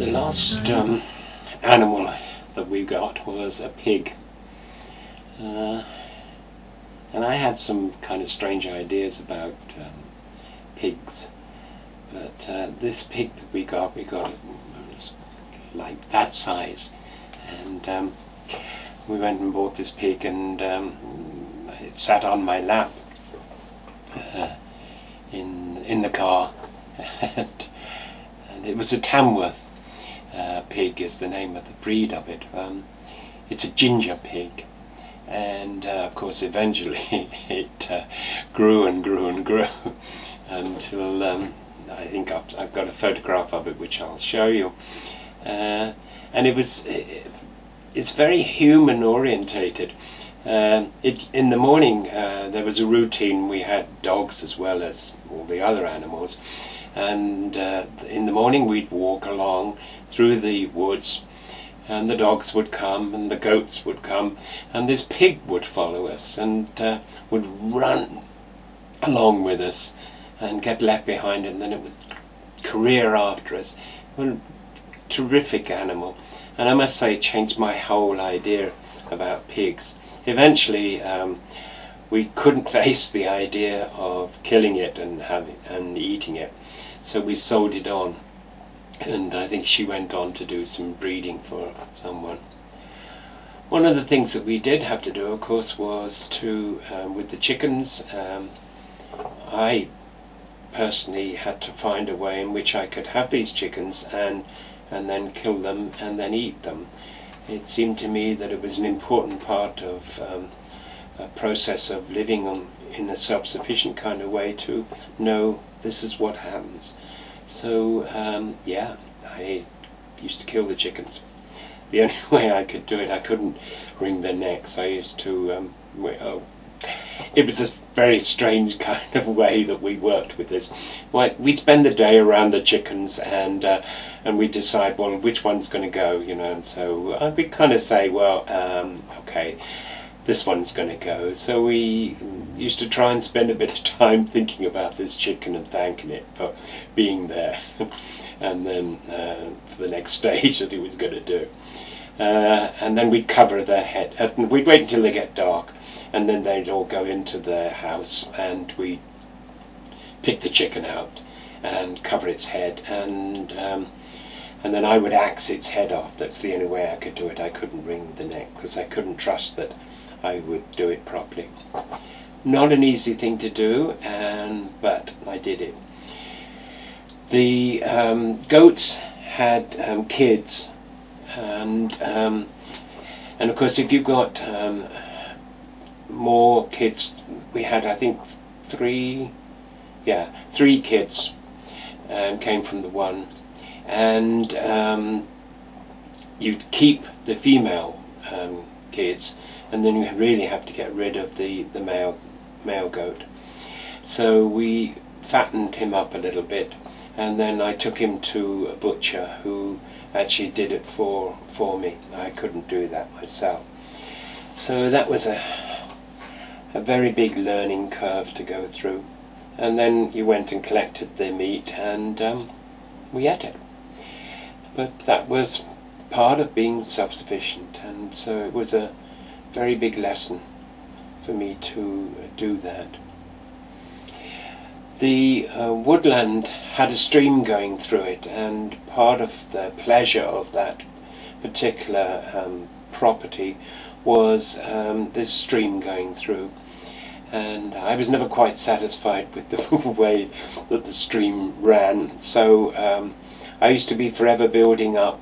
The last animal that we got was a pig, and I had some kind of strange ideas about pigs, but this pig that we got it was like that size, and we went and bought this pig, and it sat on my lap in the car, and it was a Tamworth. Pig is the name of the breed of it. It's a ginger pig, and of course eventually it grew and grew and grew until I think I've got a photograph of it which I'll show you, and it's very human orientated. In the morning there was a routine. We had dogs as well as all the other animals, and in the morning we'd walk along through the woods, and the dogs would come and the goats would come, and this pig would follow us and would run along with us and get left behind, and then it would career after us. Well, terrific animal, and I must say it changed my whole idea about pigs. Eventually we couldn't face the idea of killing it and eating it, so we sold it on, and I think she went on to do some breeding for someone. One of the things that we did have to do, of course, was to with the chickens, I personally had to find a way in which I could have these chickens and then kill them and then eat them. It seemed to me that it was an important part of a process of living in a self-sufficient kind of way to know this is what happens. So yeah, I used to kill the chickens. The only way I could do it, I couldn't wring their necks. I used to it was a very strange kind of way that we worked with this. We'd spend the day around the chickens, and we'd decide, well, which one's going to go, you know, and so we'd kind of say, well, okay, this one's going to go. So we used to try and spend a bit of time thinking about this chicken and thanking it for being there, and then for the next stage that he was going to do. And then we'd cover their head, and we'd wait until they get dark, and then they'd all go into their house, and we'd pick the chicken out and cover its head, and then I would axe its head off. That's the only way I could do it. I couldn't wring the neck because I couldn't trust that I would do it properly. Not an easy thing to do, but I did it. The goats had kids, and of course if you've got more kids, we had, I think, three kids came from the one, and you'd keep the female kids, and then you really have to get rid of the male goat. So we fattened him up a little bit, and then I took him to a butcher who actually did it for me. I couldn't do that myself. So that was a very big learning curve to go through. And then you went and collected the meat, and we ate it. But that was part of being self-sufficient, and so it was a very big lesson for me to do that. The woodland had a stream going through it, and part of the pleasure of that particular property was this stream going through, and I was never quite satisfied with the way that the stream ran, so I used to be forever building up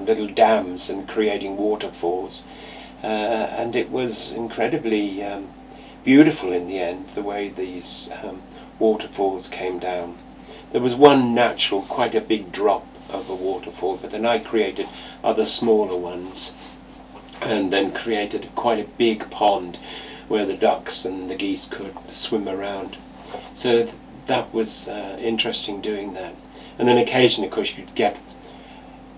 little dams and creating waterfalls, and it was incredibly beautiful in the end, the way these waterfalls came down. There was one natural, quite a big drop of a waterfall, but then I created other smaller ones, and then created quite a big pond where the ducks and the geese could swim around. So that was interesting doing that. And then occasionally, of course, you'd get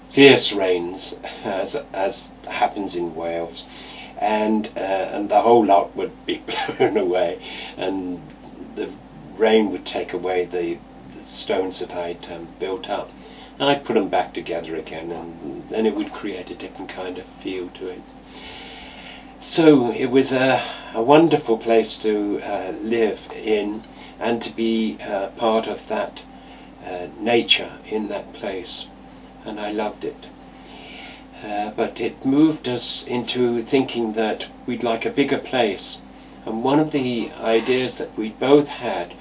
fierce rains, as happens in Wales, and the whole lot would be blown away, and the rain would take away the stones that I'd built up. and I'd put them back together again, and then it would create a different kind of feel to it. So it was a wonderful place to live in, and to be part of that nature in that place, and I loved it. But it moved us into thinking that we'd like a bigger place, and one of the ideas that we both had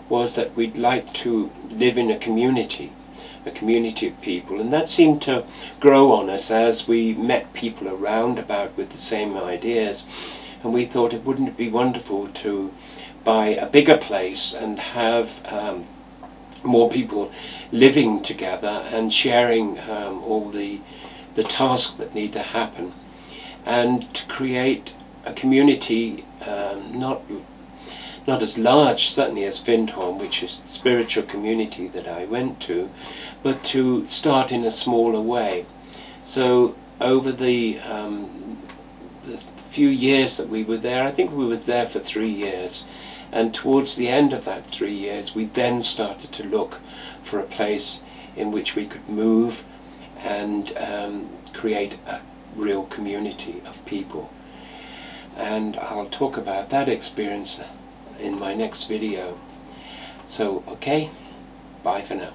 was that we'd like to live in a community of people, and that seemed to grow on us as we met people around about with the same ideas. And we thought, it wouldn't it be wonderful to buy a bigger place and have more people living together and sharing all the tasks that need to happen, and to create a community not as large certainly as Findhorn, which is the spiritual community that I went to, but to start in a smaller way. So over the few years that we were there, I think we were there for 3 years, and towards the end of that 3 years we then started to look for a place in which we could move and create a real community of people. And I'll talk about that experience in my next video. So, okay, bye for now.